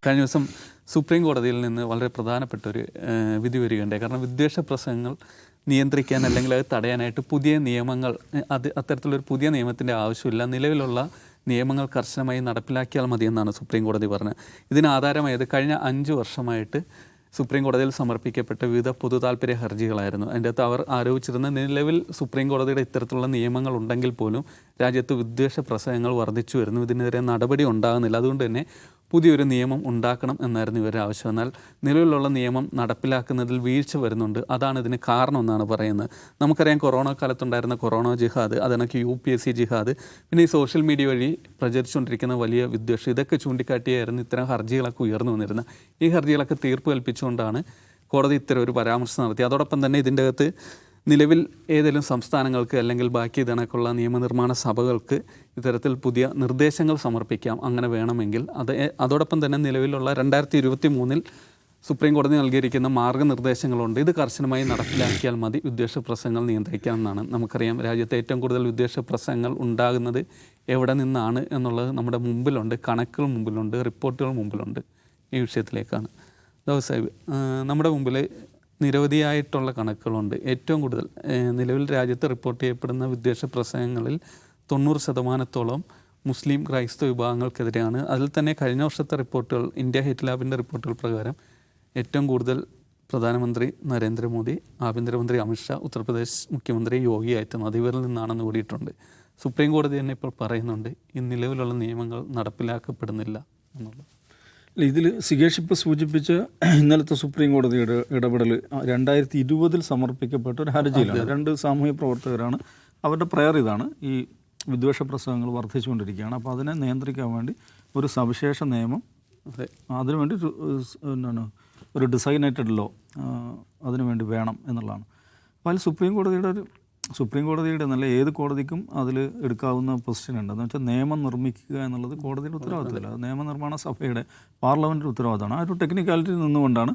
കഴിഞ്ഞ ദിവസം സുപ്രീം കോടതിയിൽ നിന്ന് വളരെ പ്രധാനപ്പെട്ട ഒരു വിധി വരികയുണ്ടായി. കാരണം വിദ്വേഷ പ്രസംഗങ്ങൾ നിയന്ത്രിക്കാൻ അല്ലെങ്കിൽ അത് തടയാനായിട്ട് പുതിയ നിയമങ്ങൾ, അത്തരത്തിലൊരു പുതിയ നിയമത്തിൻ്റെ ആവശ്യമില്ല, നിലവിലുള്ള നിയമങ്ങൾ കർശനമായി നടപ്പിലാക്കിയാൽ മതിയെന്നാണ് സുപ്രീം കോടതി പറഞ്ഞത്. ഇതിന് ആധാരമായത് കഴിഞ്ഞ 5 വർഷമായിട്ട് സുപ്രീം കോടതിയിൽ സമർപ്പിക്കപ്പെട്ട വിവിധ പൊതു താൽപ്പര്യ ഹർജികളായിരുന്നു. അതിൻ്റെ അകത്ത് അവർ ആരോപിച്ചിരുന്ന നിലവിൽ സുപ്രീം കോടതിയുടെ ഇത്തരത്തിലുള്ള നിയമങ്ങൾ ഉണ്ടെങ്കിൽ പോലും രാജ്യത്ത് വിദ്വേഷ പ്രസംഗങ്ങൾ വർദ്ധിച്ചു വരുന്നു, ഇതിനെതിരെ നടപടി ഉണ്ടാകുന്നില്ല, അതുകൊണ്ട് തന്നെ പുതിയൊരു നിയമം ഉണ്ടാക്കണം എന്നായിരുന്നു ഇവരുടെ ആവശ്യം. എന്നാൽ നിലവിലുള്ള നിയമം നടപ്പിലാക്കുന്നതിൽ വീഴ്ച വരുന്നുണ്ട്, അതാണ് ഇതിന് കാരണമെന്നാണ് പറയുന്നത്. നമുക്കറിയാം കൊറോണ കാലത്തുണ്ടായിരുന്ന കൊറോണ ജിഹാദ്, അതിനൊക്കെ UPSC ജിഹാദ്, പിന്നെ ഈ സോഷ്യൽ മീഡിയ വഴി പ്രചരിച്ചുകൊണ്ടിരിക്കുന്ന വലിയ വിദ്വേഷം, ഇതൊക്കെ ചൂണ്ടിക്കാട്ടിയായിരുന്നു ഇത്തരം ഹർജികളൊക്കെ ഉയർന്നു വന്നിരുന്നത്. ഈ ഹർജികളൊക്കെ തീർപ്പ് കൽപ്പിച്ചുകൊണ്ടാണ് കോടതി ഇത്തരം ഒരു പരാമർശം നടത്തി. അതോടൊപ്പം തന്നെ ഇതിൻ്റെ അകത്ത് നിലവിൽ ഏതെങ്കിലും സംസ്ഥാനങ്ങൾക്ക് അല്ലെങ്കിൽ ബാക്കി ഇതിനൊക്കെയുള്ള നിയമനിർമ്മാണ സഭകൾക്ക് ഇത്തരത്തിൽ പുതിയ നിർദ്ദേശങ്ങൾ സമർപ്പിക്കാം, അങ്ങനെ വേണമെങ്കിൽ. അതോടൊപ്പം തന്നെ നിലവിലുള്ള 2023 സുപ്രീം കോടതി നൽകിയിരിക്കുന്ന മാർഗ്ഗനിർദ്ദേശങ്ങളുണ്ട്. ഇത് കർശനമായി നടപ്പിലാക്കിയാൽ മതി വിദ്വേഷ പ്രസംഗങ്ങൾ നിയന്ത്രിക്കാമെന്നാണ്. നമുക്കറിയാം രാജ്യത്ത് ഏറ്റവും കൂടുതൽ വിദ്വേഷ പ്രസംഗങ്ങൾ ഉണ്ടാകുന്നത് എവിടെ നിന്നാണ് എന്നുള്ളത് നമ്മുടെ മുമ്പിലുണ്ട്, കണക്കുകൾ മുമ്പിലുണ്ട്, റിപ്പോർട്ടുകൾ മുമ്പിലുണ്ട്. ഈ വിഷയത്തിലേക്കാണ് സാഹിബ്, നമ്മുടെ മുമ്പിൽ നിരവധിയായിട്ടുള്ള കണക്കുകളുണ്ട്. ഏറ്റവും കൂടുതൽ നിലവിൽ രാജ്യത്ത് റിപ്പോർട്ട് ചെയ്യപ്പെടുന്ന വിദ്വേഷ പ്രസംഗങ്ങളിൽ 90% മുസ്ലിം ക്രൈസ്തവ വിഭാഗങ്ങൾക്കെതിരെയാണ്. അതിൽ തന്നെ കഴിഞ്ഞ വർഷത്തെ റിപ്പോർട്ടുകൾ, ഇന്ത്യ ഹേറ്റ് ലാബിൻ്റെ റിപ്പോർട്ടുകൾ പ്രകാരം ഏറ്റവും കൂടുതൽ പ്രധാനമന്ത്രി നരേന്ദ്രമോദി, ആഭ്യന്തരമന്ത്രി അമിത്ഷാ, ഉത്തർപ്രദേശ് മുഖ്യമന്ത്രി യോഗി ആദിത്യനാഥ് ഇവരിൽ നിന്നാണെന്ന് കൂടിയിട്ടുണ്ട്. സുപ്രീം കോടതി തന്നെ ഇപ്പോൾ പറയുന്നുണ്ട് ഈ നിലവിലുള്ള നിയമങ്ങൾ നടപ്പിലാക്കപ്പെടുന്നില്ല എന്നുള്ളത്. ഇതിൽ സികേഷ് ഇപ്പോൾ സൂചിപ്പിച്ച ഇന്നലത്തെ സുപ്രീം കോടതിയുടെ ഇടപെടൽ 2020 സമർപ്പിക്കപ്പെട്ട ഒരു ഹർജിയിലാണ്. 2 സാമൂഹ്യ പ്രവർത്തകരാണ്, അവരുടെ പ്രയർ ഇതാണ്, ഈ വിദ്വേഷ പ്രസംഗങ്ങൾ വർദ്ധിച്ചുകൊണ്ടിരിക്കുകയാണ്, അപ്പോൾ അതിനെ നിയന്ത്രിക്കാൻ വേണ്ടി ഒരു സവിശേഷ നിയമം, അതിനുവേണ്ടി ഒരു ഡിസൈനേറ്റഡ് ലോ അതിനുവേണ്ടി വേണം എന്നുള്ളതാണ്. അപ്പോൾ അതിൽ സുപ്രീം കോടതിയുടെ നല്ല ഏത് കോടതിക്കും അതിൽ എടുക്കാവുന്ന പൊസിഷൻ ഉണ്ട്. എന്ന് വെച്ചാൽ നിയമം നിർമ്മിക്കുക എന്നുള്ളത് കോടതിയുടെ ഉത്തരവാദിത്തമല്ല, അത് നിയമനിർമ്മാണ സഭയുടെ പാർലമെൻറ്റിൻ്റെ ഉത്തരവാദിത്തമാണ്. ആ ഒരു ടെക്നിക്കാലിറ്റി നിന്നുകൊണ്ടാണ്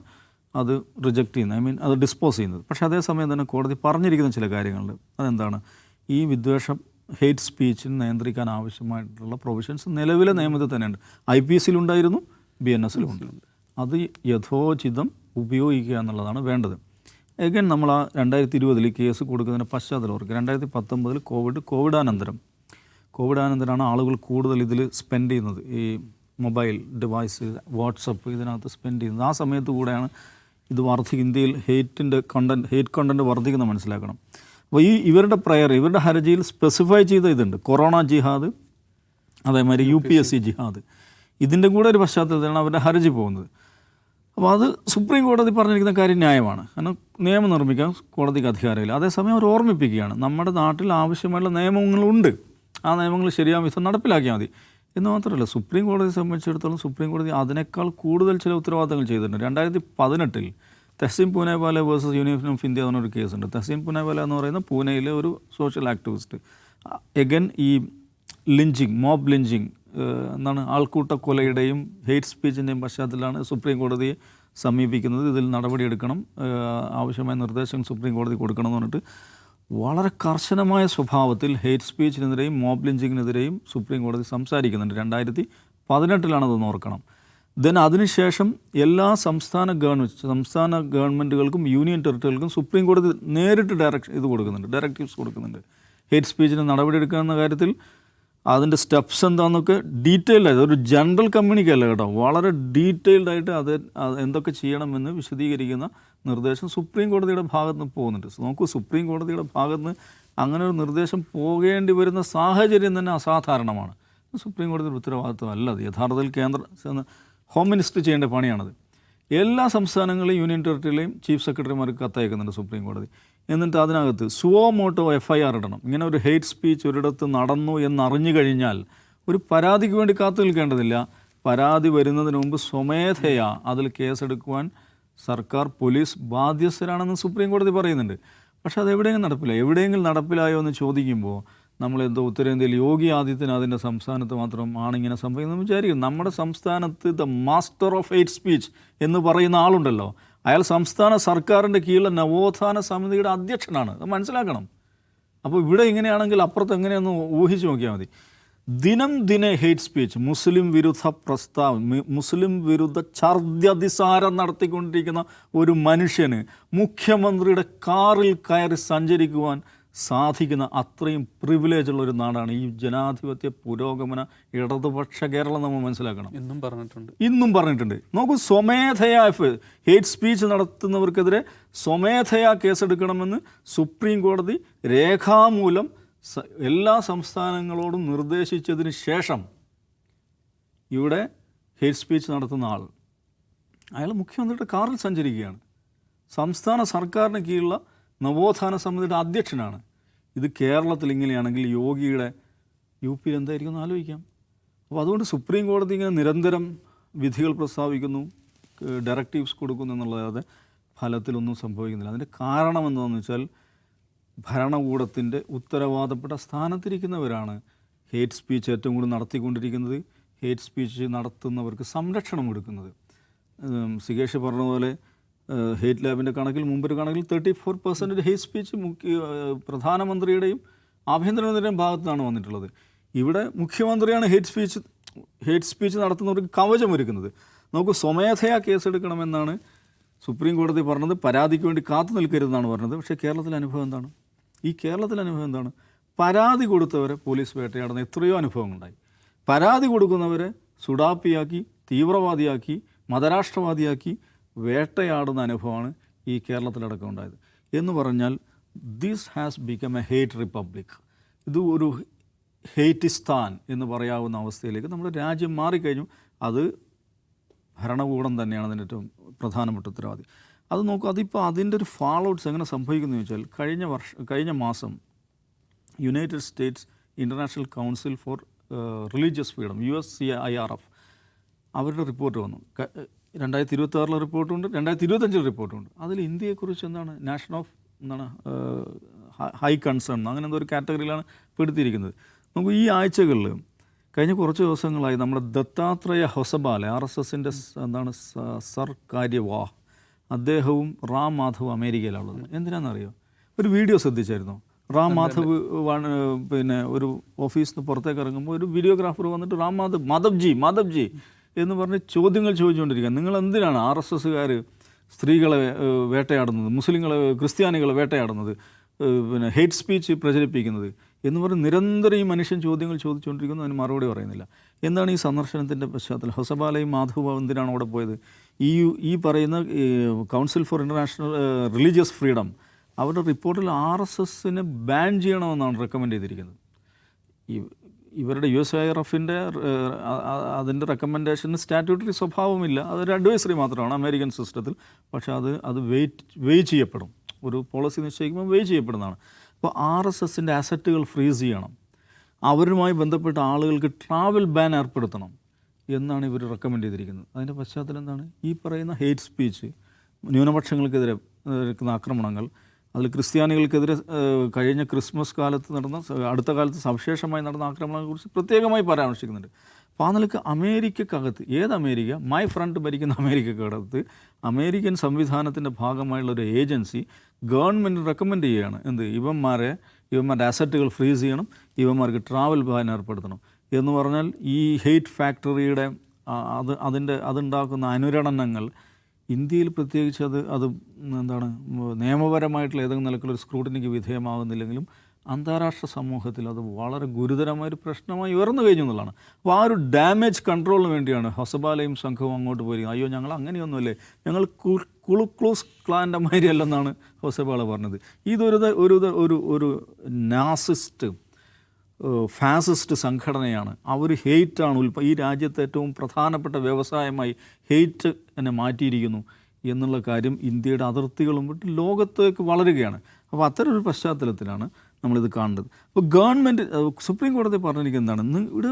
അത് റിജക്റ്റ് ചെയ്യുന്നത്, അത് ഡിസ്പോസ് ചെയ്യുന്നത്. പക്ഷേ അതേസമയം തന്നെ കോടതി പറഞ്ഞിരിക്കുന്ന ചില കാര്യങ്ങളുണ്ട്. അതെന്താണ്? ഈ വിദ്വേഷം, ഹെയ്റ്റ് സ്പീച്ചിന് നിയന്ത്രിക്കാൻ ആവശ്യമായിട്ടുള്ള പ്രൊവിഷൻസ് നിലവിലെ നിയമത്തിൽ തന്നെയുണ്ട്. IPC-ലുണ്ടായിരുന്നു, BNS-ലുമുണ്ട്. അത് യഥോചിതം ഉപയോഗിക്കുക എന്നുള്ളതാണ് വേണ്ടത്. എഗൈൻ നമ്മൾ ആ 2020 കേസ് കൊടുക്കുന്നതിന് പശ്ചാത്തലം ഓർക്കുക. 2019 കോവിഡാനന്തരമാണ് ആളുകൾ കൂടുതൽ ഇതിൽ സ്പെൻഡ് ചെയ്യുന്നത്, ഈ മൊബൈൽ ഡിവൈസ്, വാട്സപ്പ് ഇതിനകത്ത് സ്പെൻഡ് ചെയ്യുന്നത്. ആ സമയത്ത് കൂടെയാണ് ഇത് ഇന്ത്യയിൽ ഹെയ്റ്റ് കണ്ടൻറ്റ് വർദ്ധിക്കുന്നത് മനസ്സിലാക്കണം. അപ്പോൾ ഇവരുടെ ഇവരുടെ ഹർജിയിൽ സ്പെസിഫൈ ചെയ്ത ഇതുണ്ട്, കൊറോണ ജിഹാദ്, അതേമാതിരി UPSC ജിഹാദ്, ഇതിൻ്റെ കൂടെ ഒരു പശ്ചാത്തലത്തിലാണ് അവരുടെ ഹർജി പോകുന്നത്. അപ്പോൾ അത് സുപ്രീം കോടതി പറഞ്ഞിരിക്കുന്ന കാര്യം ന്യായമാണ്. കാരണം നിയമം നിർമ്മിക്കാൻ കോടതിക്ക് അധികാരമില്ല. അതേസമയം അവർ ഓർമ്മിപ്പിക്കുകയാണ്, നമ്മുടെ നാട്ടിൽ ആവശ്യമായുള്ള നിയമങ്ങളുണ്ട്, ആ നിയമങ്ങൾ ശരിയായ വിധം നടപ്പിലാക്കിയാൽ മതി എന്ന് മാത്രമല്ല. സുപ്രീം കോടതിയെ സംബന്ധിച്ചിടത്തോളം സുപ്രീം കോടതി അതിനേക്കാൾ കൂടുതൽ ചില ഉത്തരവാദിത്തങ്ങൾ ചെയ്തിട്ടുണ്ട്. 2018 Tehseen Poonawalla versus union of India എന്നൊരു കേസുണ്ട്. തെഹ്സീൻ പൂനെവാല എന്ന് പറയുന്ന പൂനെയിലെ ഒരു സോഷ്യൽ ആക്ടിവിസ്റ്റ്, എഗൻ ഈ മോബ് ലിഞ്ചിങ് ആൾക്കൂട്ട കൊലയുടെയും ഹെയ്റ്റ് സ്പീച്ചിൻ്റെയും പശ്ചാത്തലത്തിലാണ് സുപ്രീം കോടതിയെ സമീപിക്കുന്നത്. ഇതിൽ നടപടിയെടുക്കണം, ആവശ്യമായ നിർദ്ദേശം സുപ്രീം കോടതി കൊടുക്കണം എന്ന് പറഞ്ഞിട്ട് വളരെ കർശനമായ സ്വഭാവത്തിൽ ഹെയ്റ്റ് സ്പീച്ചിനെതിരെയും മോബ് ലിഞ്ചിങ്ങിനെതിരെയും സുപ്രീം കോടതി സംസാരിക്കുന്നുണ്ട്. 2018 ഓർക്കണം. അതിനുശേഷം എല്ലാ സംസ്ഥാന ഗവൺമെൻറ്റുകൾക്കും യൂണിയൻ ടെറിട്ടറികൾക്കും സുപ്രീം കോടതി നേരിട്ട് ഡയറക്റ്റീവ്സ് കൊടുക്കുന്നുണ്ട്. ഹെയ്റ്റ് സ്പീച്ചിന് നടപടിയെടുക്കുക എന്ന കാര്യത്തിൽ അതിൻ്റെ സ്റ്റെപ്സ് എന്താണെന്നൊക്കെ ഡീറ്റെയിൽഡായിട്ട്, ഒരു ജനറൽ കമ്മ്യൂണിക്കേ അല്ല കേട്ടോ, വളരെ ഡീറ്റെയിൽഡായിട്ട് അത് എന്തൊക്കെ ചെയ്യണമെന്ന് വിശദീകരിക്കുന്ന നിർദ്ദേശം സുപ്രീം കോടതിയുടെ ഭാഗത്ത് നിന്ന് പോകുന്നുണ്ട്. നോക്കൂ, സുപ്രീം കോടതിയുടെ ഭാഗത്ത് നിന്ന് അങ്ങനെ ഒരു നിർദ്ദേശം പോകേണ്ടി വരുന്ന സാഹചര്യം തന്നെ അസാധാരണമാണ്. സുപ്രീം കോടതിയുടെ ഉത്തരവാദിത്വം അല്ല അത്. യഥാർത്ഥത്തിൽ ഹോം മിനിസ്റ്റർ ചെയ്യേണ്ട പണിയാണത്. എല്ലാ സംസ്ഥാനങ്ങളെയും യൂണിയൻ ടെറിട്ടറിയിലെയും ചീഫ് സെക്രട്ടറിമാർക്ക് കത്തയക്കുന്നുണ്ട് സുപ്രീം കോടതി. എന്നിട്ട് അതിനകത്ത് സുവോമോട്ടോ FIR ഇടണം. ഇങ്ങനെ ഒരു ഹെയ്റ്റ് സ്പീച്ച് ഒരിടത്ത് നടന്നു എന്നറിഞ്ഞു കഴിഞ്ഞാൽ ഒരു പരാതിക്ക് വേണ്ടി കാത്തു നിൽക്കേണ്ടതില്ല. പരാതി വരുന്നതിന് മുമ്പ് സ്വമേധയാ അതിൽ കേസെടുക്കുവാൻ സർക്കാർ, പോലീസ് ബാധ്യസ്ഥരാണെന്ന് സുപ്രീം കോടതി പറയുന്നുണ്ട്. പക്ഷേ അത് എവിടെയെങ്കിലും നടപ്പിലായോ എന്ന് ചോദിക്കുമ്പോൾ നമ്മളെന്തോ ഉത്തരേന്ത്യയിൽ യോഗി ആദിത്യനാഥിൻ്റെ സംസ്ഥാനത്ത് മാത്രം ആണിങ്ങനെ സംഭവിക്കുന്നത് വിചാരിക്കും. നമ്മുടെ സംസ്ഥാനത്ത് the master of hate speech എന്ന് പറയുന്ന ആളുണ്ടല്ലോ, അയാൾ സംസ്ഥാന സർക്കാരിൻ്റെ കീഴിലെ നവോത്ഥാന സമിതിയുടെ അധ്യക്ഷനാണ്. അത് മനസ്സിലാക്കണം. അപ്പോൾ ഇവിടെ ഇങ്ങനെയാണെങ്കിൽ അപ്പുറത്ത് എങ്ങനെയൊന്ന് ഊഹിച്ച് നോക്കിയാൽ മതി. ദിനം ദിനെ ഹേറ്റ് സ്പീച്ച്, മുസ്ലിം വിരുദ്ധ പ്രസ്താവന, മുസ്ലിം വിരുദ്ധ ഛർദ്ദ്യതിസാരം നടത്തിക്കൊണ്ടിരിക്കുന്ന ഒരു മനുഷ്യന് മുഖ്യമന്ത്രിയുടെ കാറിൽ കയറി സഞ്ചരിക്കുവാൻ സാധിക്കുന്ന അത്രയും പ്രിവിലേജുള്ള ഒരു നാടാണ് ഈ ജനാധിപത്യ പുരോഗമന ഇടതുപക്ഷ കേരളം. നമ്മൾ മനസ്സിലാക്കണം. ഇന്നും പറഞ്ഞിട്ടുണ്ട്. നോക്കൂ, സ്വമേധയാ ഹേറ്റ് സ്പീച്ച് നടത്തുന്നവർക്കെതിരെ സ്വമേധയാ കേസെടുക്കണമെന്ന് സുപ്രീം കോടതി രേഖാമൂലം എല്ലാ സംസ്ഥാനങ്ങളോടും നിർദ്ദേശിച്ചതിന് ശേഷം ഇവിടെ ഹേറ്റ് സ്പീച്ച് നടത്തുന്ന ആൾ, അയാൾ മുഖ്യമന്ത്രിയുടെ കാറിൽ സഞ്ചരിക്കുകയാണ്. സംസ്ഥാന സർക്കാരിന് കീഴിലുള്ള നവോത്ഥാന സമിതിയുടെ അധ്യക്ഷനാണ്. ഇത് കേരളത്തിൽ ഇങ്ങനെയാണെങ്കിൽ യോഗിയുടെ യു.പിയിൽ എന്തായിരിക്കും എന്ന് ആലോചിക്കാം. അപ്പോൾ അതുകൊണ്ട് സുപ്രീം കോടതി ഇങ്ങനെ നിരന്തരം വിധികൾ പ്രസ്താവിക്കുന്നു, ഡയറക്റ്റീവ്സ് കൊടുക്കുന്നു എന്നുള്ളതാതെ ഫലത്തിലൊന്നും സംഭവിക്കുന്നില്ല. അതിൻ്റെ കാരണം എന്താണെന്ന് വെച്ചാൽ ഭരണകൂടത്തിൻ്റെ ഉത്തരവാദപ്പെട്ട സ്ഥാനത്തിരിക്കുന്നവരാണ് ഹേറ്റ് സ്പീച്ച് ഏറ്റവും കൂടുതൽ നടത്തിക്കൊണ്ടിരിക്കുന്നത്. ഹേറ്റ് സ്പീച്ച് നടത്തുന്നവർക്ക് സംരക്ഷണം കൊടുക്കുന്നത്. സികേഷ് പറഞ്ഞതുപോലെ ഹേറ്റ് ലാബിൻ്റെ കണക്കിൽ മുമ്പൊരു കണക്കിൽ 34% ഹേറ്റ് സ്പീച്ച് പ്രധാനമന്ത്രിയുടെയും ആഭ്യന്തരമന്ത്രിയുടെയും ഭാഗത്താണ് വന്നിട്ടുള്ളത്. ഇവിടെ മുഖ്യമന്ത്രിയാണ് ഹേറ്റ് സ്പീച്ച് നടത്തുന്നവർക്ക് കവചമൊരുക്കുന്നത്. നമുക്ക് സ്വമേധയാ കേസെടുക്കണമെന്നാണ് സുപ്രീം കോടതി പറഞ്ഞത്. പരാതിക്ക് വേണ്ടി കാത്തു നിൽക്കരുതെന്നാണ് പറഞ്ഞത്. പക്ഷേ കേരളത്തിലെ അനുഭവം എന്താണ്? പരാതി കൊടുത്തവരെ പോലീസ് വേട്ടയാടുന്ന എത്രയോ അനുഭവങ്ങളുണ്ടായി. പരാതി കൊടുക്കുന്നവരെ സുഡാപ്പിയാക്കി, തീവ്രവാദിയാക്കി, മതരാഷ്ട്രവാദിയാക്കി വേട്ടയാടുന്ന അനുഭവമാണ് ഈ കേരളത്തിലടക്കം ഉണ്ടായത്. എന്ന് പറഞ്ഞാൽ this has become A hate republic. ഇത് ഒരു ഹേറ്റിസ്ഥാൻ എന്ന് പറയാവുന്ന അവസ്ഥയിലേക്ക് നമ്മുടെ രാജ്യം മാറിക്കഴിഞ്ഞു. അത് ഭരണകൂടം തന്നെയാണ് അതിൻ്റെ ഏറ്റവും പ്രധാനപ്പെട്ട ഉത്തരവാദി. അത് നോക്കൂ, അതിപ്പോൾ അതിൻ്റെ ഒരു ഫാൾ ഔട്ട്സ് എങ്ങനെ സംഭവിക്കുന്നു വെച്ചാൽ കഴിഞ്ഞ മാസം United States international council four religious freedom USCIRF അവരുടെ റിപ്പോർട്ട് വന്നു. 2026 റിപ്പോർട്ടുണ്ട്, 2025 റിപ്പോർട്ടുണ്ട്. അതിൽ ഇന്ത്യയെക്കുറിച്ച് ഹൈ കൺസേൺ അങ്ങനെ എന്തോ ഒരു കാറ്റഗറിയിലാണ് പെടുത്തിയിരിക്കുന്നത്. നമുക്ക് ഈ ആഴ്ചകളിൽ കഴിഞ്ഞ കുറച്ച് ദിവസങ്ങളായി നമ്മുടെ ദത്താത്രേയ ഹൊസബാലെ RSSൻ്റെ സർ കാര്യവാഹ് അദ്ദേഹവും റാം മാധവ് അമേരിക്കയിലുള്ളത്. എന്തിനാണെന്നറിയോ? ഒരു വീഡിയോ ശ്രദ്ധിച്ചായിരുന്നു. റാം മാധവ് പിന്നെ ഒരു ഓഫീസിൽ നിന്ന് പുറത്തേക്ക് ഇറങ്ങുമ്പോൾ ഒരു വീഡിയോഗ്രാഫർ വന്നിട്ട് മാധവ്ജി എന്ന് പറഞ്ഞ് ചോദ്യങ്ങൾ ചോദിച്ചുകൊണ്ടിരിക്കുക. നിങ്ങൾ എന്തിനാണ് RSSകാർ സ്ത്രീകളെ വേട്ടയാടുന്നത്, മുസ്ലിങ്ങളെ ക്രിസ്ത്യാനികളെ വേട്ടയാടുന്നത്, പിന്നെ ഹേറ്റ് സ്പീച്ച് പ്രചരിപ്പിക്കുന്നത് എന്ന് പറഞ്ഞ് നിരന്തരം ഈ മനുഷ്യൻ ചോദ്യങ്ങൾ ചോദിച്ചുകൊണ്ടിരിക്കുന്നു. അതിന് മറുപടി പറയുന്നില്ല. എന്താണ് ഈ സന്ദർശനത്തിൻ്റെ പശ്ചാത്തലം? ഹൊസബാലയും മാധവും എന്തിനാണ് അവിടെ പോയത്? ഈ പറയുന്ന council four international religious freedom അവരുടെ റിപ്പോർട്ടിൽ RSSനെ ബാൻ ചെയ്യണമെന്നാണ് റെക്കമെൻഡ് ചെയ്തിരിക്കുന്നത്. ഇവരുടെ USCIRFൻ്റെ അതിൻ്റെ റെക്കമെൻഡേഷന് സ്റ്റാറ്റ്യൂട്ടറി സ്വഭാവമില്ല. അതൊരു അഡ്വൈസറി മാത്രമാണ് അമേരിക്കൻ സിസ്റ്റത്തിൽ. പക്ഷേ അത് വെയ് ചെയ്യപ്പെടും. ഒരു പോളിസി നിശ്ചയിക്കുമ്പോൾ വെയ് ചെയ്യപ്പെടുന്നതാണ്. അപ്പോൾ RSSൻ്റെ അസറ്റുകൾ ഫ്രീസ് ചെയ്യണം, അവരുമായി ബന്ധപ്പെട്ട ആളുകൾക്ക് ട്രാവൽ ബാൻ ഏർപ്പെടുത്തണം എന്നാണ് ഇവർ റെക്കമെൻഡ് ചെയ്തിരിക്കുന്നത്. അതിൻ്റെ പശ്ചാത്തലം എന്താണ്? ഈ പറയുന്ന ഹേറ്റ് സ്പീച്ച്, ന്യൂനപക്ഷങ്ങൾക്കെതിരെ നടക്കുന്ന ആക്രമണങ്ങൾ, അതിൽ ക്രിസ്ത്യാനികൾക്കെതിരെ കഴിഞ്ഞ ക്രിസ്മസ് കാലത്ത് അടുത്ത കാലത്ത് സവിശേഷമായി നടന്ന ആക്രമണങ്ങളെക്കുറിച്ച് പ്രത്യേകമായി പരാമർശിക്കുന്നുണ്ട്. അപ്പോൾ ആ നിലക്ക് അമേരിക്കക്കകത്ത്, അമേരിക്ക, മൈ ഫ്രണ്ട് ഭരിക്കുന്ന അമേരിക്കക്കകത്ത് അമേരിക്കൻ സംവിധാനത്തിൻ്റെ ഭാഗമായുള്ള ഒരു ഏജൻസി ഗവൺമെൻറ് റെക്കമെൻഡ് ചെയ്യുകയാണ്. ഇവന്മാരുടെ അസറ്റുകൾ ഫ്രീസ് ചെയ്യണം, ഇവന്മാർക്ക് ട്രാവൽ ബാൻ ഏർപ്പെടുത്തണം എന്ന് പറഞ്ഞാൽ ഈ ഹെയ്റ്റ് ഫാക്ടറിയുടെ അതുണ്ടാക്കുന്ന അനുരണനങ്ങൾ ഇന്ത്യയിൽ പ്രത്യേകിച്ച് അത് നിയമപരമായിട്ടുള്ള ഏതെങ്കിലും നിലക്കുള്ളൊരു സ്ക്രൂട്ടിനിക്ക് വിധേയമാകുന്നില്ലെങ്കിലും അന്താരാഷ്ട്ര സമൂഹത്തിൽ അത് വളരെ ഗുരുതരമായൊരു പ്രശ്നമായി ഉയർന്നു കഴിഞ്ഞു എന്നുള്ളതാണ്. അപ്പോൾ ആ ഒരു ഡാമേജ് കൺട്രോളിന് വേണ്ടിയാണ് ഹൊസബാലയും സംഘവും അങ്ങോട്ട് പോയിരിക്കുന്നത്. അയ്യോ ഞങ്ങൾ അങ്ങനെയൊന്നുമല്ലേ, ഞങ്ങൾ ക്ലൂസ് ക്ലാൻ്റെ മാതിരിയല്ലെന്നാണ് ഹൊസബാല പറഞ്ഞത്. ഇതൊരു നാസിസ്റ്റ് ഫാസിസ്റ്റ് സംഘടനയാണ്. അവർ ഹെയ്റ്റാണ് ഈ രാജ്യത്തെ ഏറ്റവും പ്രധാനപ്പെട്ട വ്യവസായമായി ഹെയ്റ്റ് എന്നെ മാറ്റിയിരിക്കുന്നു എന്നുള്ള കാര്യം ഇന്ത്യയുടെ അതിർത്തികളും വിട്ട് ലോകത്തേക്ക് വളരുകയാണ്. അപ്പോൾ അത്തരമൊരു പശ്ചാത്തലത്തിലാണ് നമ്മളിത് കാണേണ്ടത്. അപ്പോൾ ഗവൺമെൻറ് സുപ്രീം കോടതി പറഞ്ഞിരിക്കുന്നതാണ്, ഇവിടെ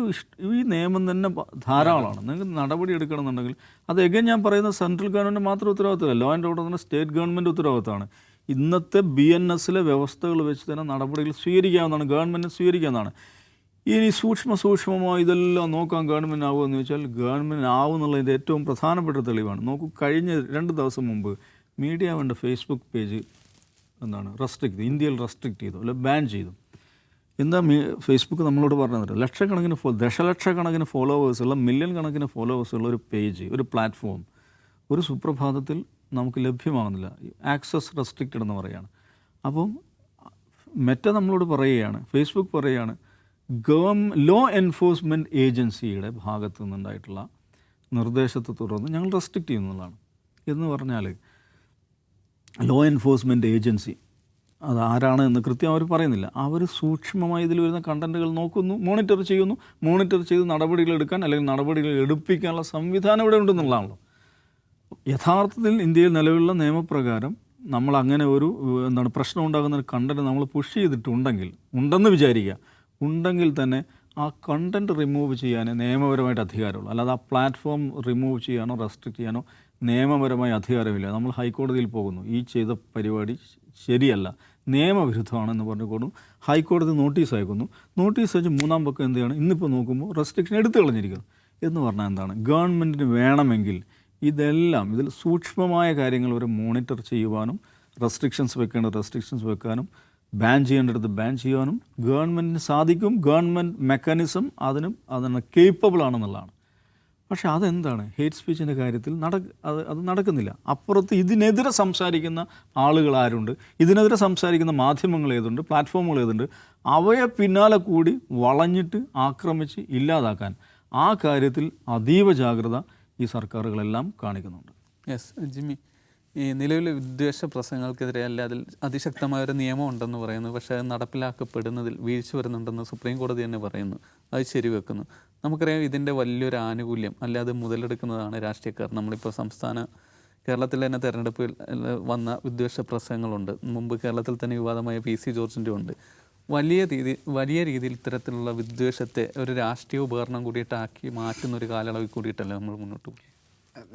ഈ നിയമം തന്നെ ധാരാളമാണ്, നിങ്ങൾക്ക് നടപടി എടുക്കണമെന്നുണ്ടെങ്കിൽ അത് ഞാൻ പറയുന്ന സെൻട്രൽ ഗവൺമെൻറ് മാത്രം ഉത്തരവാദിത്തമല്ല, ലോ ആൻഡ് ഓർഡർ തന്നെ സ്റ്റേറ്റ് ഗവൺമെൻറ് ഉത്തരവാദിത്തമാണ്. ഇന്നത്തെ BNSലെ വ്യവസ്ഥകൾ വെച്ച് തന്നെ നടപടികൾ സ്വീകരിക്കാവുന്നതാണ്, ഗവൺമെൻറ് സ്വീകരിക്കാവുന്നതാണ്. ഇനി സൂക്ഷ്മമായി ഇതെല്ലാം നോക്കാൻ ഗവൺമെൻറ് ആവുമെന്ന് ചോദിച്ചാൽ ഗവൺമെൻറ് ആവുമെന്നുള്ളതിൻ്റെ ഏറ്റവും പ്രധാനപ്പെട്ട തെളിവാണ്. നോക്കൂ, കഴിഞ്ഞ 2 ദിവസം മുമ്പ് മീഡിയ വേണ്ട ഫേസ്ബുക്ക് പേജ് ഇന്ത്യയിൽ റെസ്ട്രിക്റ്റ് ചെയ്തു, അല്ലെ ബാൻ ചെയ്തു. എന്താ ഫേസ്ബുക്ക് നമ്മളോട് പറഞ്ഞത്? ലക്ഷക്കണക്കിന് ദശലക്ഷക്കണക്കിന് ഫോളോവേഴ്സുള്ള, മില്യൺ കണക്കിന് ഫോളോവേഴ്സുള്ള ഒരു പേജ്, ഒരു പ്ലാറ്റ്ഫോം ഒരു സുപ്രഭാതത്തിൽ നമുക്ക് ലഭ്യമാകുന്നില്ല. ആക്സസ് റെസ്ട്രിക്റ്റഡ് എന്ന് പറയുകയാണ്. അപ്പം മെറ്റ നമ്മളോട് പറയുകയാണ്, ഫേസ്ബുക്ക് പറയുകയാണ്, ലോ എൻഫോഴ്സ്മെൻറ്റ് ഏജൻസിയുടെ ഭാഗത്തു നിന്നുണ്ടായിട്ടുള്ള നിർദ്ദേശത്തെ തുടർന്ന് ഞങ്ങൾ റെസ്ട്രിക്റ്റ് ചെയ്യുന്നതാണ്. എന്ന് പറഞ്ഞാൽ ലോ എൻഫോഴ്സ്മെൻറ്റ് ഏജൻസി അത് ആരാണ് എന്ന് കൃത്യം അവർ പറയുന്നില്ല. അവർ സൂക്ഷ്മമായി ഇതിൽ വരുന്ന കണ്ടൻറ്റുകൾ നോക്കുന്നു, മോണിറ്റർ ചെയ്യുന്നു. മോണിറ്റർ ചെയ്ത് നടപടികൾ എടുക്കാൻ അല്ലെങ്കിൽ നടപടികൾ എടുപ്പിക്കാനുള്ള സംവിധാനം ഇവിടെ ഉണ്ടെന്നുള്ളതാണല്ലോ. യഥാർത്ഥത്തിൽ ഇന്ത്യയിൽ നിലവിലുള്ള നിയമപ്രകാരം നമ്മൾ അങ്ങനെ ഒരു പ്രശ്നം ഉണ്ടാകുന്ന ഒരു കണ്ടൻറ്റ് നമ്മൾ പുഷ് ചെയ്തിട്ടുണ്ടെങ്കിൽ, ഉണ്ടെന്ന് വിചാരിക്കുക, ഉണ്ടെങ്കിൽ തന്നെ ആ കണ്ടൻറ്റ് റിമൂവ് ചെയ്യാനേ നിയമപരമായിട്ട് അധികാരമുള്ളൂ. അല്ലാതെ ആ പ്ലാറ്റ്ഫോം റിമൂവ് ചെയ്യാനോ റെസ്ട്രിക്റ്റ് ചെയ്യാനോ നിയമപരമായ അധികാരമില്ല. നമ്മൾ ഹൈക്കോടതിയിൽ പോകുന്നു, ഈ ചെയ്ത പരിപാടി ശരിയല്ല, നിയമവിരുദ്ധമാണെന്ന് പറഞ്ഞുകൊണ്ടും ഹൈക്കോടതി നോട്ടീസ് അയക്കുന്നു. നോട്ടീസ് അയച്ച് മൂന്നാം പക്കം എന്ത് ചെയ്യണം? ഇന്നിപ്പോൾ നോക്കുമ്പോൾ റെസ്ട്രിക്ഷൻ എടുത്തു കളഞ്ഞിരിക്കുന്നു. എന്ന് പറഞ്ഞാൽ എന്താണ്? ഗവൺമെൻറ്റിന് വേണമെങ്കിൽ ഇതെല്ലാം, ഇതിൽ സൂക്ഷ്മമായ കാര്യങ്ങൾ വരെ മോണിറ്റർ ചെയ്യുവാനും, റെസ്ട്രിക്ഷൻസ് വെക്കാനും, ബാൻ ചെയ്യേണ്ടടുത്ത് ബാൻ ചെയ്യാനും ഗവൺമെൻറ്റിന് സാധിക്കും. ഗവൺമെൻറ് മെക്കാനിസം അതിന് കേപ്പബിൾ ആണെന്നുള്ളതാണ്. പക്ഷേ അതെന്താണ്? ഹേറ്റ് സ്പീച്ചിൻ്റെ കാര്യത്തിൽ അത് നടക്കുന്നില്ല. അപ്പുറത്ത് ഇതിനെതിരെ സംസാരിക്കുന്ന ആളുകൾ ആരുണ്ട്, ഇതിനെതിരെ സംസാരിക്കുന്ന മാധ്യമങ്ങൾ ഏതുണ്ട്, പ്ലാറ്റ്ഫോമുകൾ ഏതുണ്ട്, അവയെ പിന്നാലെ കൂടി വളഞ്ഞിട്ട് ആക്രമിച്ച് ഇല്ലാതാക്കാൻ ആ കാര്യത്തിൽ അതീവ ജാഗ്രത ഈ സർക്കാരുകളെല്ലാം കാണിക്കുന്നുണ്ട്. യെസ് ജിമ്മി, ഈ നിലവിലെ വിദ്വേഷ പ്രസംഗങ്ങൾക്കെതിരെ അല്ല അതിൽ അതിശക്തമായൊരു നിയമം ഉണ്ടെന്ന് പറയുന്നു. പക്ഷേ അത് നടപ്പിലാക്കപ്പെടുന്നതിൽ വീഴ്ച വരുന്നുണ്ടെന്ന് സുപ്രീം കോടതി തന്നെ പറയുന്നു. അത് ശരിവെക്കുന്നു. നമുക്കറിയാം ഇതിൻ്റെ വലിയൊരു ആനുകൂല്യം അല്ലാതെ മുതലെടുക്കുന്നതാണ് രാഷ്ട്രീയക്കാർ. നമ്മളിപ്പോൾ കേരളത്തിൽ തന്നെ തെരഞ്ഞെടുപ്പിൽ വന്ന വിദ്വേഷ പ്രസംഗങ്ങളുണ്ട്. മുമ്പ് കേരളത്തിൽ തന്നെ വിവാദമായ PC ജോർജിൻ്റെ ഉണ്ട്. വലിയ രീതിയിൽ ഇത്തരത്തിലുള്ള വിദ്വേഷത്തെ ഒരു രാഷ്ട്രീയ ഉപകരണം കൂടിയിട്ടാക്കി മാറ്റുന്ന ഒരു കാലയളവിൽ കൂടിയിട്ടല്ലേ നമ്മൾ മുന്നോട്ട് പോകും.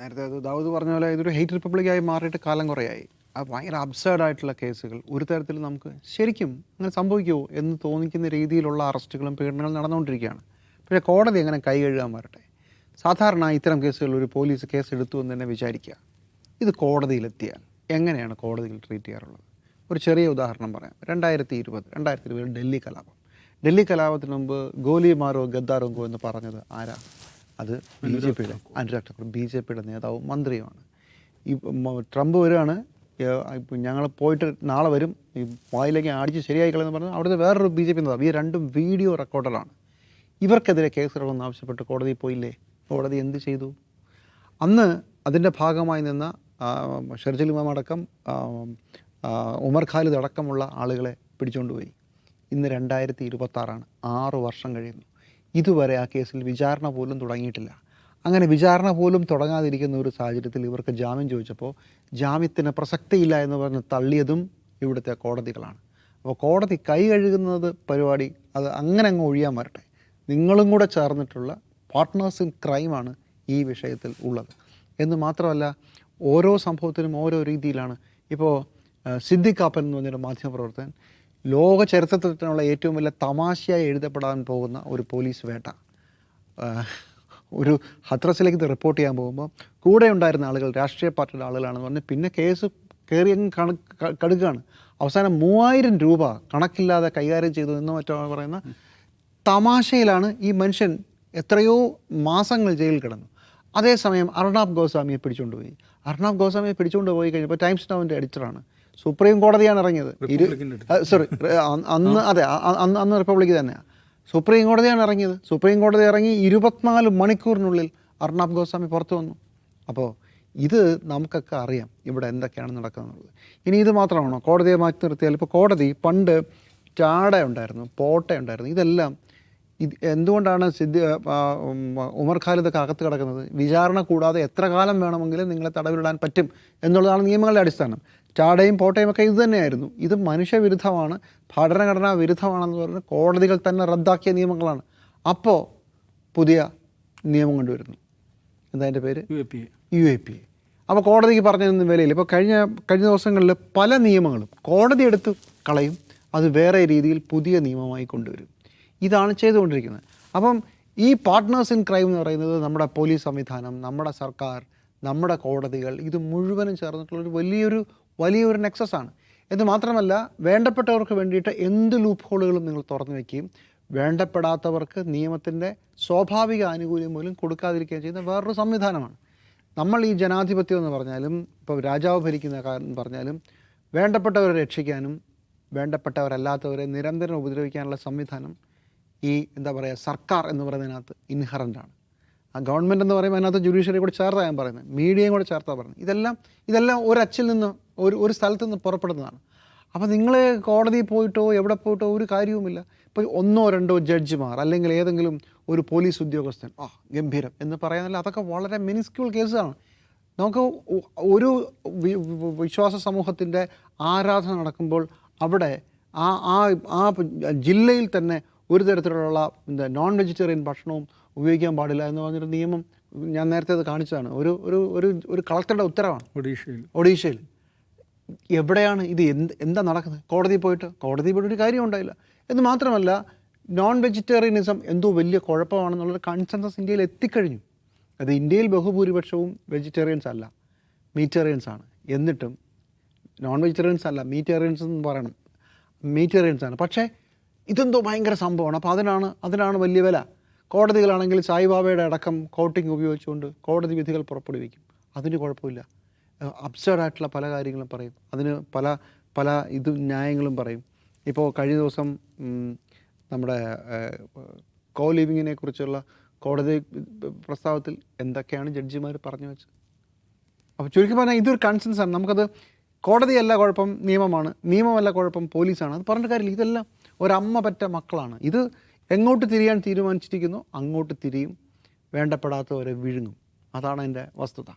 നേരത്തെ അത് ദാവൂദ് പറഞ്ഞ പോലെ ഇതൊരു ഹെയ്റ്റ് റിപ്പബ്ലിക്കായി മാറിയിട്ട് കാലം കുറയായി. അത് ഭയങ്കര അബ്സേർഡായിട്ടുള്ള കേസുകൾ, ഒരു തരത്തിൽ നമുക്ക് ശരിക്കും അങ്ങനെ സംഭവിക്കുമോ എന്ന് തോന്നിക്കുന്ന രീതിയിലുള്ള അറസ്റ്റുകളും പീഡനങ്ങളും നടന്നുകൊണ്ടിരിക്കുകയാണ്. പക്ഷേ കോടതി അങ്ങനെ കൈ കഴുകാൻ വരട്ടെ. സാധാരണ ഇത്തരം കേസുകൾ ഒരു പോലീസ് കേസ് എടുത്തു എന്ന് തന്നെ വിചാരിക്കുക. ഇത് കോടതിയിലെത്തിയാൽ എങ്ങനെയാണ് കോടതിയിൽ ട്രീറ്റ് ചെയ്യാറുള്ളത്? ഒരു ചെറിയ ഉദാഹരണം പറയാം. 2020 ഡൽഹി കലാപത്തിന് മുമ്പ് ഗോലി മാറോ ഗദ്ദാറുങ്കോ എന്ന് പറഞ്ഞത് ആരാ? അത് BJPയുടെ അനുരാഗ് ഠാക്കൂർ, BJPയുടെ നേതാവും മന്ത്രിയുമാണ്. ഈ ട്രംപ് വരികയാണ്, ഇപ്പം ഞങ്ങൾ പോയിട്ട് നാളെ വരും, ഈ വായിലേക്ക് അടിച്ച് ശരിയായി കളയെന്ന് പറഞ്ഞാൽ അവിടുത്തെ വേറൊരു BJP നേതാവ്. ഈ രണ്ടും വീഡിയോ റെക്കോർഡറാണ്. ഇവർക്കെതിരെ കേസെടുക്കണമെന്ന് ആവശ്യപ്പെട്ട് കോടതി പോയില്ലേ? കോടതി എന്ത് ചെയ്തു? അന്ന് അതിൻ്റെ ഭാഗമായി നിന്ന ഷർജിൽ ഇമാം അടക്കം ഉമർ ഖാലിദ് അടക്കമുള്ള ആളുകളെ പിടിച്ചുകൊണ്ടുപോയി. ഇന്ന് 2026 6 വർഷം കഴിയുന്നു. ഇതുവരെ ആ കേസിൽ വിചാരണ പോലും തുടങ്ങിയിട്ടില്ല. അങ്ങനെ വിചാരണ പോലും തുടങ്ങാതിരിക്കുന്ന ഒരു സാഹചര്യത്തിൽ ഇവർക്ക് ജാമ്യം ചോദിച്ചപ്പോൾ ജാമ്യത്തിന് പ്രസക്തിയില്ല എന്ന് പറഞ്ഞ് തള്ളിയതും ഇവിടുത്തെ കോടതികളാണ്. അപ്പോൾ കോടതി കൈ കഴുകുന്നത് പരിപാടി അത് അങ്ങനെ അങ്ങ് ഒഴിയാൻ വരട്ടെ. നിങ്ങളും കൂടെ ചേർന്നിട്ടുള്ള പാർട്ട്നേഴ്സ് ഇൻ ക്രൈമാണ് ഈ വിഷയത്തിൽ ഉള്ളത് എന്ന് മാത്രമല്ല, ഓരോ സംഭവത്തിനും ഓരോ രീതിയിലാണ്. ഇപ്പോൾ സിദ്ദിഖ് കാപ്പൻ എന്ന് പറഞ്ഞൊരു മാധ്യമപ്രവർത്തകൻ, ലോക ചരിത്രത്തിലുള്ള ഏറ്റവും വലിയ തമാശയായി എഴുതപ്പെടാൻ പോകുന്ന ഒരു പോലീസ് വേട്ട, ഒരു ഹത്രസിലേക്ക് ഇത് റിപ്പോർട്ട് ചെയ്യാൻ പോകുമ്പോൾ കൂടെ ഉണ്ടായിരുന്ന ആളുകൾ രാഷ്ട്രീയ പാർട്ടിയുടെ ആളുകളാണെന്ന് പറഞ്ഞ് പിന്നെ കേസ് കയറി കടുക്കുകയാണ്. അവസാനം 3000 രൂപ കണക്കില്ലാതെ കൈകാര്യം ചെയ്തു എന്ന് മറ്റോ പറയുന്ന തമാശയിലാണ് ഈ മനുഷ്യൻ എത്രയോ മാസങ്ങൾ ജയിലിൽ കിടന്നു. അതേസമയം അർണാബ് ഗോസ്വാമിയെ പിടിച്ചുകൊണ്ടുപോയി. അർണാബ് ഗോസ്വാമിയെ പിടിച്ചുകൊണ്ട് പോയി കഴിഞ്ഞപ്പോൾ ടൈംസ് നൗവിൻ്റെ എഡിറ്ററാണ്. സുപ്രീം കോടതിയാണ് ഇറങ്ങിയത്. അന്ന് റിപ്പബ്ലിക് തന്നെയാണ്. സുപ്രീം കോടതിയാണ് ഇറങ്ങിയത്. സുപ്രീം കോടതി ഇറങ്ങി 24 മണിക്കൂറിനുള്ളിൽ അർണാബ് ഗോസ്വാമി പുറത്തു വന്നു. അപ്പോൾ ഇത് നമുക്കൊക്കെ അറിയാം ഇവിടെ എന്തൊക്കെയാണ് നടക്കുന്നത്. ഇനി ഇത് മാത്രമാണോ കോടതിയെ മാറ്റി നിർത്തിയാൽ? ഇപ്പോൾ കോടതി പണ്ട് ടാഡ ഉണ്ടായിരുന്നു, പോട്ട ഉണ്ടായിരുന്നു. ഇതെല്ലാം എന്തുകൊണ്ടാണ് ഉമർ ഖാലിദൊക്കെ അകത്ത് കിടക്കുന്നത്? വിചാരണ കൂടാതെ എത്ര കാലം വേണമെങ്കിലും നിങ്ങളെ തടവിലിടാൻ പറ്റും എന്നുള്ളതാണ് നിയമങ്ങളുടെ അടിസ്ഥാനം. ടാഡയും പോട്ടയും ഒക്കെ ഇത് തന്നെയായിരുന്നു. ഇത് മനുഷ്യവിരുദ്ധമാണ്, ഭരണഘടനാ വിരുദ്ധമാണെന്ന് പറഞ്ഞ് കോടതികൾ തന്നെ റദ്ദാക്കിയ നിയമങ്ങളാണ്. അപ്പോൾ പുതിയ നിയമം കൊണ്ടുവരുന്നു. എന്താ അതിൻ്റെ പേര്? UAPA. അപ്പോൾ കോടതിക്ക് പറഞ്ഞതൊന്നും വിലയില്ല. ഇപ്പോൾ കഴിഞ്ഞ ദിവസങ്ങളിൽ പല നിയമങ്ങളും കോടതി എടുത്ത് കളയും, അത് വേറെ രീതിയിൽ പുതിയ നിയമമായി കൊണ്ടുവരും. ഇതാണ് ചെയ്തുകൊണ്ടിരിക്കുന്നത്. അപ്പം ഈ പാർട്ട്നേഴ്സ് ഇൻ ക്രൈം എന്ന് പറയുന്നത് നമ്മുടെ പോലീസ് സംവിധാനം, നമ്മുടെ സർക്കാർ, നമ്മുടെ കോടതികൾ, ഇത് മുഴുവനും ചേർന്നിട്ടുള്ളൊരു വലിയൊരു നെക്സസാണ്. എന്ന് മാത്രമല്ല വേണ്ടപ്പെട്ടവർക്ക് വേണ്ടിയിട്ട് എന്ത് ലൂപ്പ് ഹോളുകളും നിങ്ങൾ തുറന്നു വയ്ക്കുകയും വേണ്ടപ്പെടാത്തവർക്ക് നിയമത്തിൻ്റെ സ്വാഭാവിക ആനുകൂല്യം പോലും കൊടുക്കാതിരിക്കുകയും ചെയ്യുന്ന വേറൊരു സംവിധാനമാണ്. നമ്മൾ ഈ ജനാധിപത്യം എന്ന് പറഞ്ഞാലും ഇപ്പോൾ രാജാവ് ഭരിക്കുന്ന കാര്യം പറഞ്ഞാലും വേണ്ടപ്പെട്ടവരെ രക്ഷിക്കാനും വേണ്ടപ്പെട്ടവരല്ലാത്തവരെ നിരന്തരം ഉപദ്രവിക്കാനുള്ള സംവിധാനം ഈ എന്താ പറയുക സർക്കാർ എന്ന് പറയുന്നതിനകത്ത് ഇൻഹറൻ്റാണ്. ആ ഗവൺമെൻറ് എന്ന് പറയുമ്പോൾ അതിനകത്ത് ജുഡീഷ്യറി കൂടെ ചേർത്താണ് ഞാൻ പറയുന്നത്, മീഡിയയും കൂടെ ചേർത്താണ് പറയുന്നത്. ഇതെല്ലാം ഒരച്ചിൽ നിന്ന് ഒരു സ്ഥലത്ത് നിന്ന് പുറപ്പെടുന്നതാണ്. അപ്പോൾ നിങ്ങൾ കോടതിയിൽ പോയിട്ടോ എവിടെ പോയിട്ടോ ഒരു കാര്യവുമില്ല. ഇപ്പോൾ 1-2 ജഡ്ജിമാർ അല്ലെങ്കിൽ ഏതെങ്കിലും ഒരു പോലീസ് ഉദ്യോഗസ്ഥൻ ഗംഭീരം എന്ന് പറയാനല്ല, അതൊക്കെ വളരെ മിനിസ്ക്യൂൾ കേസാണ്. നമുക്ക് ഒരു വിശ്വാസ സമൂഹത്തിൻ്റെ ആരാധന നടക്കുമ്പോൾ അവിടെ ആ ജില്ലയിൽ തന്നെ ഒരു തരത്തിലുള്ള നോൺ വെജിറ്റേറിയൻ ഭക്ഷണവും ഉപയോഗിക്കാൻ പാടില്ല എന്ന് പറഞ്ഞൊരു നിയമം ഞാൻ നേരത്തെ അത് കാണിച്ചതാണ്. ഒരു കളക്ടറുടെ ഉത്തരവാണ് ഒഡീഷയിൽ. എവിടെയാണ് ഇത്? എന്താ നടക്കുന്നത്? കോടതിയിൽ പോയിട്ട് ഒരു കാര്യം ഉണ്ടായില്ല. എന്ന് മാത്രമല്ല നോൺ വെജിറ്റേറിയനിസം എന്തോ വലിയ കുഴപ്പമാണെന്നുള്ളൊരു കൺസെൻസസ് ഇന്ത്യയിൽ എത്തിക്കഴിഞ്ഞു. അത് ഇന്ത്യയിൽ ബഹുഭൂരിപക്ഷവും വെജിറ്റേറിയൻസ് അല്ല, മീറ്റേറിയൻസ് ആണ്. എന്നിട്ടും നോൺ വെജിറ്റേറിയൻസ് അല്ല, മീറ്റേറിയൻസ് എന്ന് പറയണം, മീറ്റേറിയൻസ് ആണ്. പക്ഷേ ഇതെന്തോ ഭയങ്കര സംഭവമാണ്. അപ്പോൾ അതിനാണ് വലിയ വില. കോടതികളാണെങ്കിൽ സായിബാബയുടെ അടക്കം കോട്ടിങ് ഉപയോഗിച്ചുകൊണ്ട് കോടതി വിധികൾ പുറപ്പെടുവിക്കും. അതിന് കുഴപ്പമില്ല. അബ്സേർഡായിട്ടുള്ള പല കാര്യങ്ങളും പറയും, അതിന് പല ന്യായങ്ങളും പറയും. ഇപ്പോൾ കഴിഞ്ഞ ദിവസം നമ്മുടെ കോ ലിവിങ്ങിനെ കുറിച്ചുള്ള കോടതി പ്രസ്താവത്തിൽ എന്തൊക്കെയാണ് ജഡ്ജിമാർ പറഞ്ഞു വെച്ചത്. അപ്പോൾ ചുരുക്കി പറഞ്ഞാൽ ഇതൊരു കൺസെൻസാണ്. നമുക്കത് കോടതിയല്ല കുഴപ്പം, നിയമമല്ല കുഴപ്പം, പോലീസാണ്. അത് പറഞ്ഞിട്ട് കാര്യമില്ല. ഇതെല്ലാം ഒരമ്മ പറ്റ മക്കളാണ്. ഇത് എങ്ങോട്ട് തിരിയാൻ തീരുമാനിച്ചിരിക്കുന്നു അങ്ങോട്ട് തിരിയും, വേണ്ടപ്പെടാത്തവരെ വിഴുങ്ങും. അതാണ് എൻ്റെ വസ്തുത.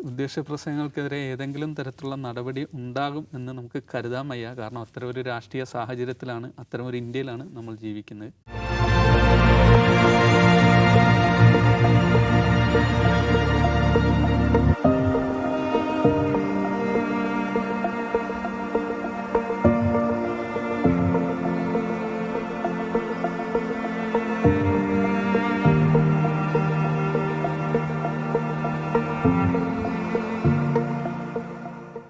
ഉദ്ദേശ പ്രസംഗങ്ങൾക്കെതിരെ ഏതെങ്കിലും തരത്തിലുള്ള നടപടി ഉണ്ടാകും എന്ന് നമുക്ക് കരുതാൻ വയ്യ. കാരണം അത്തരം ഒരു രാഷ്ട്രീയ സാഹചര്യത്തിലാണ്, അത്തരം ഒരു ഇന്ത്യയിലാണ് നമ്മൾ ജീവിക്കുന്നത്.